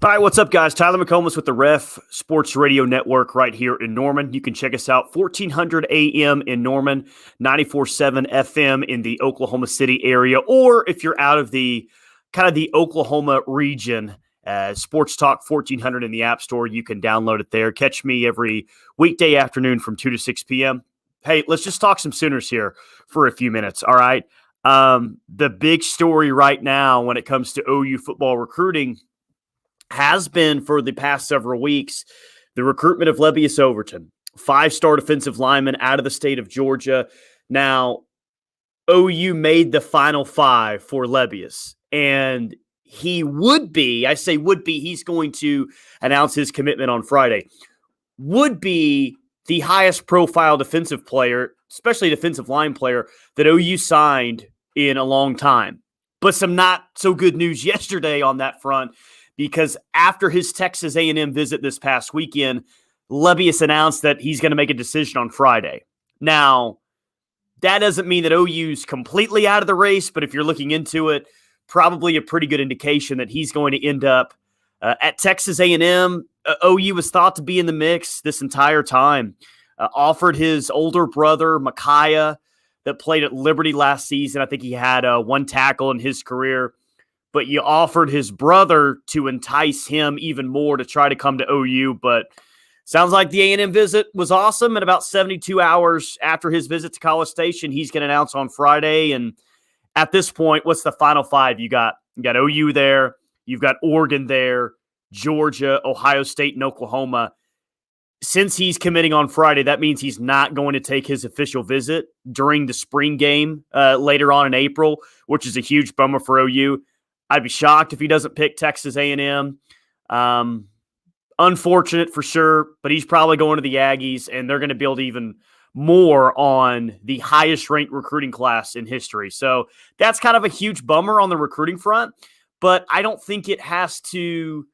All right, what's up, guys? Tyler McComas with the Ref Sports Radio Network right here in Norman. You can check us out 1400 AM in Norman, 94.7 FM in the Oklahoma City area, or if you're out of the kind of the Oklahoma region, Sports Talk 1400 in the App Store. You can download it there. Catch me every weekday afternoon from 2 to 6 p.m. Hey, let's just talk some Sooners here for a few minutes, all right? The big story right now when it comes to OU football recruiting has been for the past several weeks the recruitment of Lebbeus Overton, 5-star defensive lineman out of the state of Georgia. Now, OU made the Final Five for Lebbeus, and he would be, I say would be, he's going to announce his commitment on Friday, would be the highest profile defensive player, especially defensive line player, that OU signed in a long time. But some not so good news yesterday on that front, because after his Texas A&M visit this past weekend, Lebbeus announced that he's going to make a decision on Friday. Now, that doesn't mean that OU's completely out of the race, but if you're looking into it, probably a pretty good indication that he's going to end up at Texas A&M. OU was thought to be in the mix this entire time. Offered his older brother, Micaiah, that played at Liberty last season. I think he had one tackle in his career. But you offered his brother to entice him even more to try to come to OU. But sounds like the A&M visit was awesome. And about 72 hours after his visit to College Station, he's going to announce on Friday. And at this point, what's the Final Five? You got OU there. You've got Oregon there, Georgia, Ohio State, and Oklahoma. Since he's committing on Friday, that means he's not going to take his official visit during the spring game later on in April, which is a huge bummer for OU. I'd be shocked if he doesn't pick Texas A&M. Unfortunate for sure, but he's probably going to the Aggies, and they're going to build even more on the highest-ranked recruiting class in history. So that's kind of a huge bummer on the recruiting front, but I don't think it has to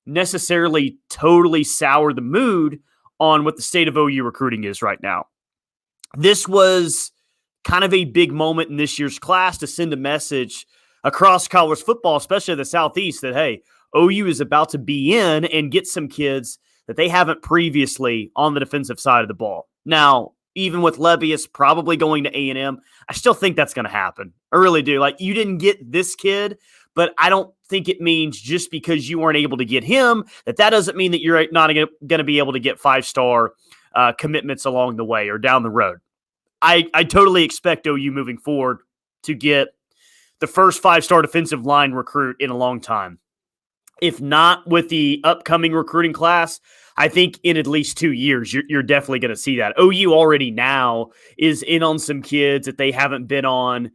necessarily totally sour the mood on what the state of OU recruiting is right now. This was kind of a big moment in this year's class to send a message across college football, especially the Southeast, that, hey, OU is about to be in and get some kids that they haven't previously on the defensive side of the ball. Now, even with Lebbeus probably going to A&M, I still think that's going to happen. I really do. Like, you didn't get this kid, but I don't think it means just because you weren't able to get him, that doesn't mean that you're not going to be able to get 5-star commitments along the way or down the road. I totally expect OU moving forward to get the first 5-star defensive line recruit in a long time. If not with the upcoming recruiting class, I think in at least 2 years, you're definitely going to see that. OU already now is in on some kids that they haven't been on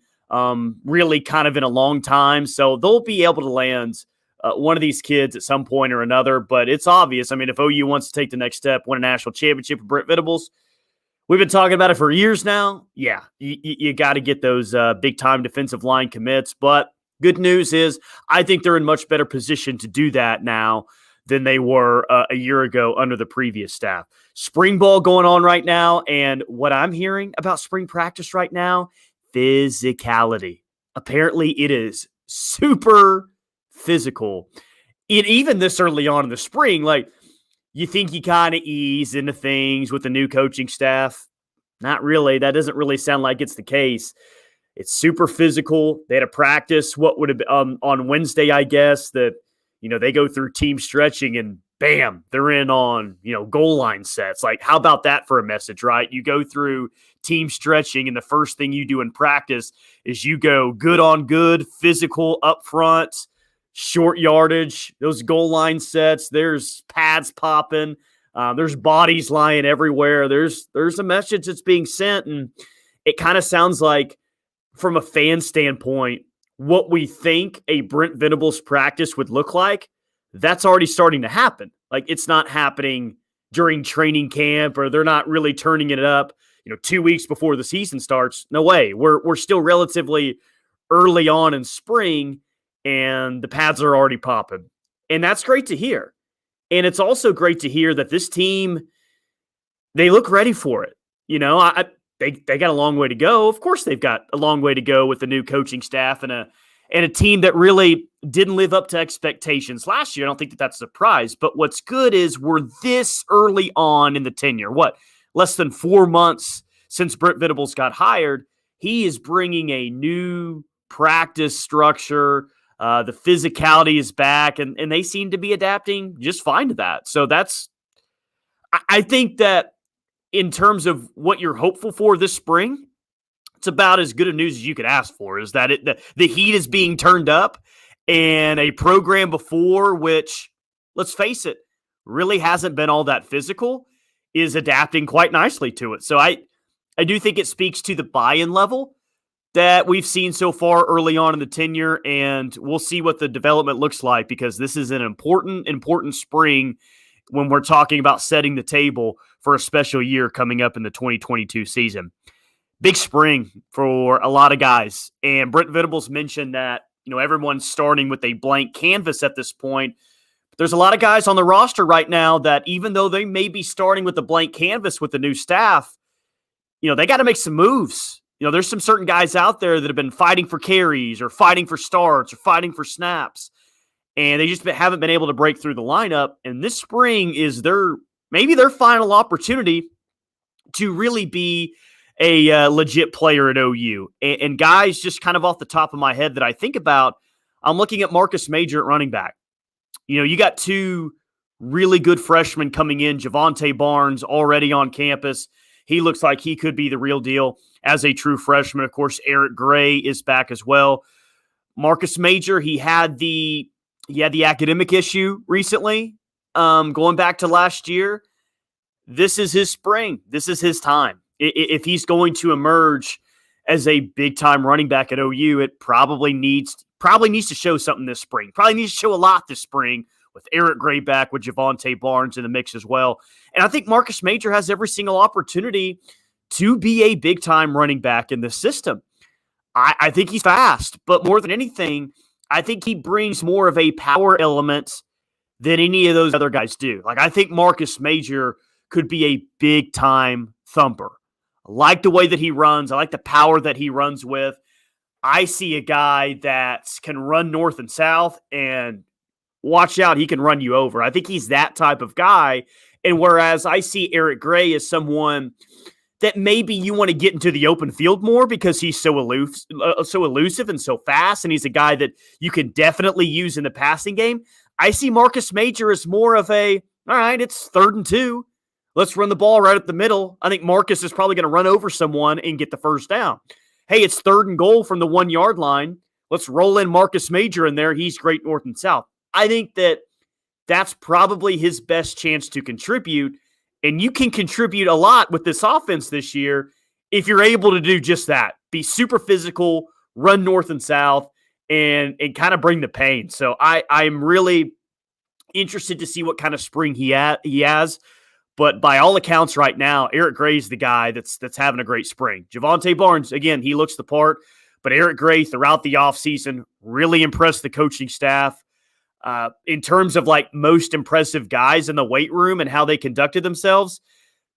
really kind of in a long time. So they'll be able to land one of these kids at some point or another. But it's obvious. I mean, if OU wants to take the next step, win a national championship with Brent Venables, we've been talking about it for years now. Yeah, you got to get those big-time defensive line commits. But good news is I think they're in much better position to do that now than they were a year ago under the previous staff. Spring ball going on right now, and what I'm hearing about spring practice right now, physicality. Apparently it is super physical. Even this early on in the spring, like, you think you kind of ease into things with the new coaching staff. Not really. That doesn't really sound like it's the case. It's super physical. They had a practice, what would have been on Wednesday, I guess, that, they go through team stretching and bam, they're in on, goal line sets. Like, how about that for a message, right? You go through team stretching and the first thing you do in practice is you go good on good, physical up front, short yardage, those goal line sets, there's pads popping, there's bodies lying everywhere. There's a message that's being sent, and it kind of sounds like, from a fan standpoint, what we think a Brent Venables practice would look like, that's already starting to happen. Like, it's not happening during training camp, or they're not really turning it up, 2 weeks before the season starts. No way. We're still relatively early on in spring, and the pads are already popping. And that's great to hear. And it's also great to hear that this team, they look ready for it. They got a long way to go. Of course, they've got a long way to go with the new coaching staff and and a team that really didn't live up to expectations last year. I don't think that that's a surprise. But what's good is we're this early on in the tenure. Less than 4 months since Brent Venables got hired. He is bringing a new practice structure. The physicality is back, and they seem to be adapting just fine to that. So I think that in terms of what you're hopeful for this spring, it's about as good of news as you could ask for, is that the heat is being turned up, and a program before, which, let's face it, really hasn't been all that physical, is adapting quite nicely to it. So I do think it speaks to the buy-in level that we've seen so far early on in the tenure, and we'll see what the development looks like, because this is an important spring when we're talking about setting the table for a special year coming up in the 2022 season. Big spring for a lot of guys. And Brent Venables mentioned that, everyone's starting with a blank canvas at this point. But there's a lot of guys on the roster right now that, even though they may be starting with a blank canvas with the new staff, they got to make some moves. There's some certain guys out there that have been fighting for carries or fighting for starts or fighting for snaps, and they just haven't been able to break through the lineup. And this spring is maybe their final opportunity to really be a legit player at OU. And guys, just kind of off the top of my head that I think about, I'm looking at Marcus Major at running back. You got 2 really good freshmen coming in. Javonte Barnes already on campus. He looks like he could be the real deal as a true freshman. Of course, Eric Gray is back as well. Marcus Major, he had the academic issue recently, going back to last year. This is his spring. This is his time. If he's going to emerge as a big-time running back at OU, it probably needs to show something this spring. Probably needs to show a lot this spring, with Eric Gray back, with Javonte Barnes in the mix as well. And I think Marcus Major has every single opportunity to be a big-time running back in the system. I think he's fast, but more than anything, I think he brings more of a power element than any of those other guys do. I think Marcus Major could be a big-time thumper. I like the way that he runs. I like the power that he runs with. I see a guy that can run north and south, and watch out, he can run you over. I think he's that type of guy. And whereas I see Eric Gray as someone that maybe you want to get into the open field more because he's so elusive and so fast, and he's a guy that you can definitely use in the passing game, I see Marcus Major as more of all right, it's 3rd and 2. Let's run the ball right up the middle. I think Marcus is probably going to run over someone and get the first down. Hey, it's 3rd and goal from the 1-yard line. Let's roll in Marcus Major in there. He's great north and south. I think that's probably his best chance to contribute, and you can contribute a lot with this offense this year if you're able to do just that. Be super physical, run north and south, and kind of bring the pain. So I'm really interested to see what kind of spring he has. But by all accounts right now, Eric Gray's the guy that's having a great spring. Javonte Barnes, again, he looks the part. But Eric Gray, throughout the offseason, really impressed the coaching staff. In terms of most impressive guys in the weight room and how they conducted themselves,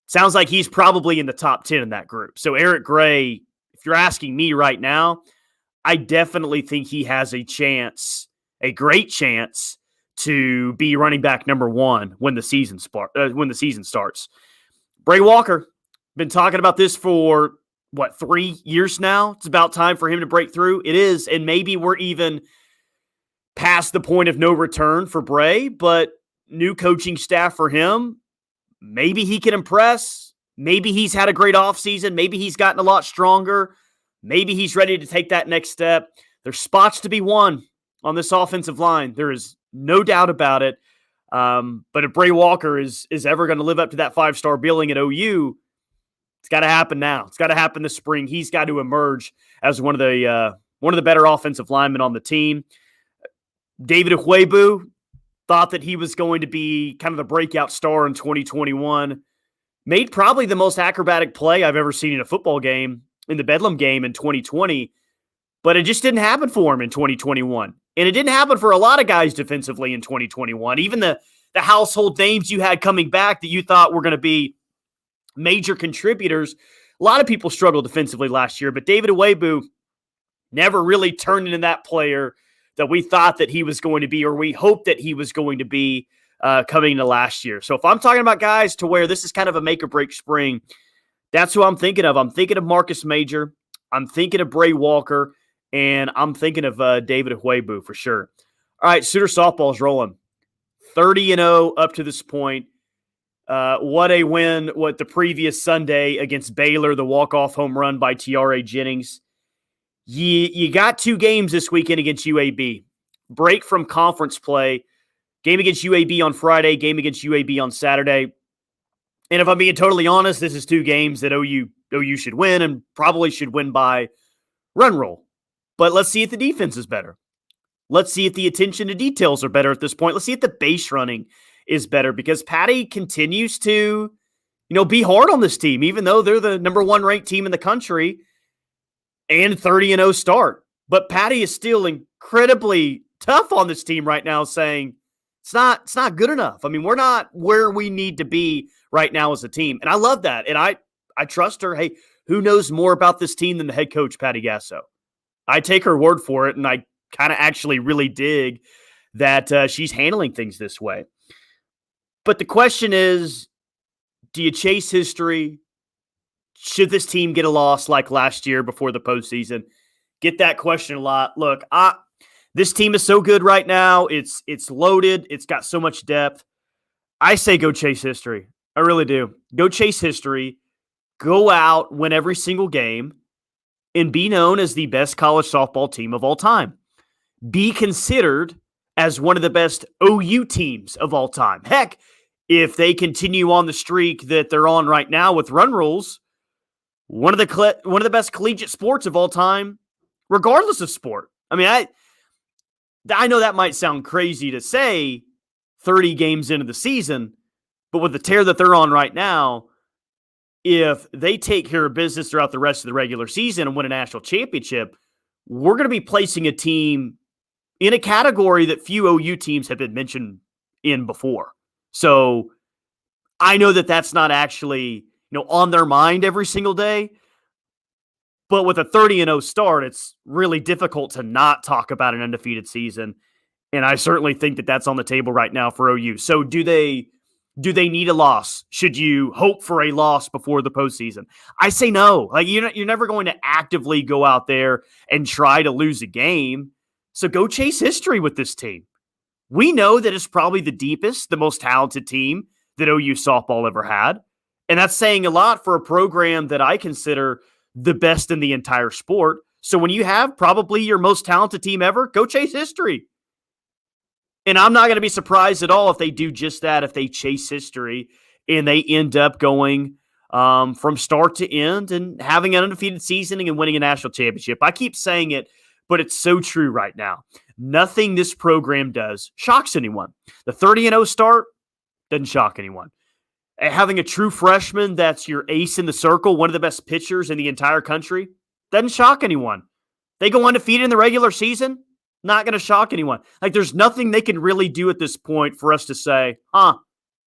sounds like he's probably in the top 10 in that group. So Eric Gray, if you're asking me right now, I definitely think he has a great chance to be running back number 1 when the season starts. Bray Walker, been talking about this for 3 years now. It's about time for him to break through. It is, and maybe we're even past the point of no return for Bray, but new coaching staff for him. Maybe he can impress. Maybe he's had a great offseason. Maybe he's gotten a lot stronger. Maybe he's ready to take that next step. There's spots to be won on this offensive line. There is no doubt about it. But if Bray Walker is ever going to live up to that 5-star billing at OU, it's got to happen now. It's got to happen this spring. He's got to emerge as one of the better offensive linemen on the team. David Ukwebu, thought that he was going to be kind of the breakout star in 2021. Made probably the most acrobatic play I've ever seen in a football game in the Bedlam game in 2020, but it just didn't happen for him in 2021. And it didn't happen for a lot of guys defensively in 2021. Even the household names you had coming back that you thought were going to be major contributors, a lot of people struggled defensively last year, but David Ukwebu Never really turned into that player that we thought that he was going to be, or we hoped that he was going to be coming into last year. So if I'm talking about guys to where this is kind of a make or break spring, that's who I'm thinking of. I'm thinking of Marcus Major. I'm thinking of Bray Walker. And I'm thinking of David Huebu for sure. All right, Sooner softball's rolling. 30-0 up to this point. What a win, what the previous Sunday against Baylor, the walk-off home run by T.R.A. Jennings. You got 2 games this weekend against UAB. Break from conference play. Game against UAB on Friday, game against UAB on Saturday. And if I'm being totally honest, this is 2 games that OU should win and probably should win by run roll. But let's see if the defense is better. Let's see if the attention to details are better at this point. Let's see if the base running is better, because Patty continues to, be hard on this team, even though they're the number 1 ranked team in the country and 30-0 start. But Patty is still incredibly tough on this team right now, saying it's not good enough. I mean, we're not where we need to be right now as a team. And I love that. And I trust her. Hey, who knows more about this team than the head coach, Patty Gasso? I take her word for it, and I kind of actually really dig that she's handling things this way. But the question is, do you chase history? Should this team get a loss like last year before the postseason? Get that question a lot. Look, this team is so good right now. It's loaded. It's got so much depth. I say go chase history. I really do. Go chase history. Go out, win every single game, and be known as the best college softball team of all time. Be considered as one of the best OU teams of all time. Heck, if they continue on the streak that they're on right now with run rules, one of the best collegiate sports of all time, regardless of sport. I mean, I know that might sound crazy to say 30 games into the season, but with the tear that they're on right now, if they take care of business throughout the rest of the regular season and win a national championship, we're going to be placing a team in a category that few OU teams have been mentioned in before. So I know that that's not actually, on their mind every single day, but with a 30-0 start, it's really difficult to not talk about an undefeated season. And I certainly think that that's on the table right now for OU. So do they need a loss? Should you hope for a loss before the postseason? I say no. Like, you're never going to actively go out there and try to lose a game. So go chase history with this team. We know that it's probably the deepest, the most talented team that OU softball ever had. And that's saying a lot for a program that I consider the best in the entire sport. So when you have probably your most talented team ever, go chase history. And I'm not going to be surprised at all if they do just that, if they chase history and they end up going from start to end and having an undefeated season and winning a national championship. I keep saying it, but it's so true right now. Nothing this program does shocks anyone. The 30-0 start doesn't shock anyone. Having a true freshman that's your ace in the circle, one of the best pitchers in the entire country, doesn't shock anyone. They go undefeated in the regular season, not going to shock anyone. Like, there's nothing they can really do at this point for us to say,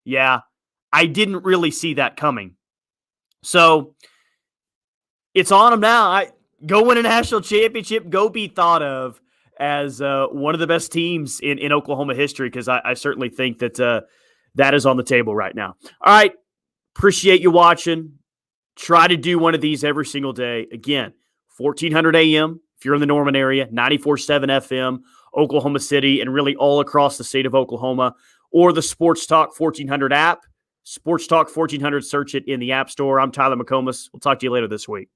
yeah, I didn't really see that coming. So it's on them now. Go win a national championship. Go be thought of as one of the best teams in Oklahoma history, because I certainly think that that is on the table right now. All right. Appreciate you watching. Try to do one of these every single day. Again, 1400 AM if you're in the Norman area, 94.7 FM, Oklahoma City, and really all across the state of Oklahoma, or the Sports Talk 1400 app. Sports Talk 1400, search it in the App Store. I'm Tyler McComas. We'll talk to you later this week.